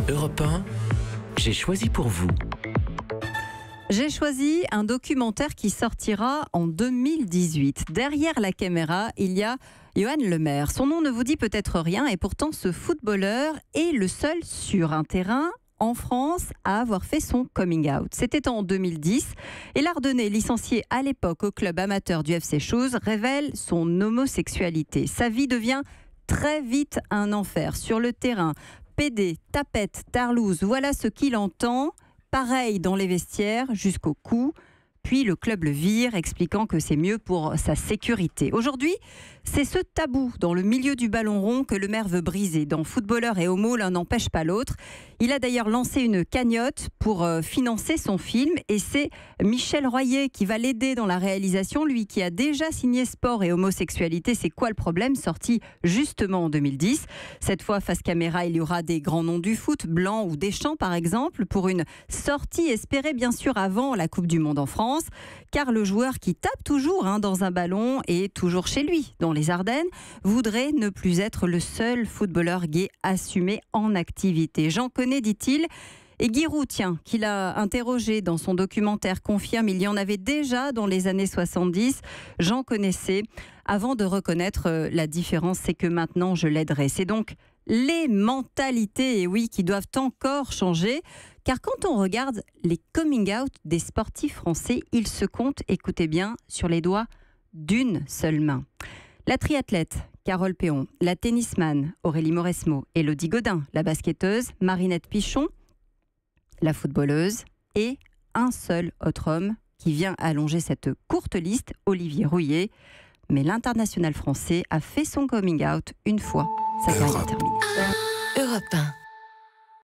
Europe 1, j'ai choisi pour vous. J'ai choisi un documentaire qui sortira en 2018. Derrière la caméra, il y a Johan Lemaire. Son nom ne vous dit peut-être rien et pourtant ce footballeur est le seul sur un terrain en France à avoir fait son coming out. C'était en 2010 et l'Ardennais, licencié à l'époque au club amateur du FC Chooz, révèle son homosexualité. Sa vie devient très vite un enfer sur le terrain. PD, tapette, tarlouse, voilà ce qu'il entend. Pareil dans les vestiaires jusqu'au cou. Puis le club le vire, expliquant que c'est mieux pour sa sécurité. Aujourd'hui, c'est ce tabou dans le milieu du ballon rond que Lemaire veut briser. Dans Footballeur et Homo, l'un n'empêche pas l'autre. Il a d'ailleurs lancé une cagnotte pour financer son film. Et c'est Michel Royer qui va l'aider dans la réalisation. Lui qui a déjà signé Sport et homosexualité, c'est quoi le problème? Sorti justement en 2010. Cette fois, face caméra, il y aura des grands noms du foot, Blanc ou Deschamps par exemple, pour une sortie espérée bien sûr avant la Coupe du Monde en France. Car le joueur qui tape toujours dans un ballon et toujours chez lui, dans les Ardennes, voudrait ne plus être le seul footballeur gay assumé en activité. J'en connais, dit-il. Et Guy Roux, qu'il a interrogé dans son documentaire, confirme il y en avait déjà dans les années 70. J'en connaissais. Avant de reconnaître la différence, c'est que maintenant je l'aiderai. C'est donc les mentalités, et oui, qui doivent encore changer. Car quand on regarde les coming out des sportifs français, ils se comptent, écoutez bien, sur les doigts d'une seule main. La triathlète Carole Péon, la tennisman Aurélie Mauresmo, Élodie Godin, la basketteuse Marinette Pichon, la footballeuse et un seul autre homme qui vient allonger cette courte liste, Olivier Rouillet. Mais l'international français a fait son coming out une fois. Sa carrière est terminée. Europe 1.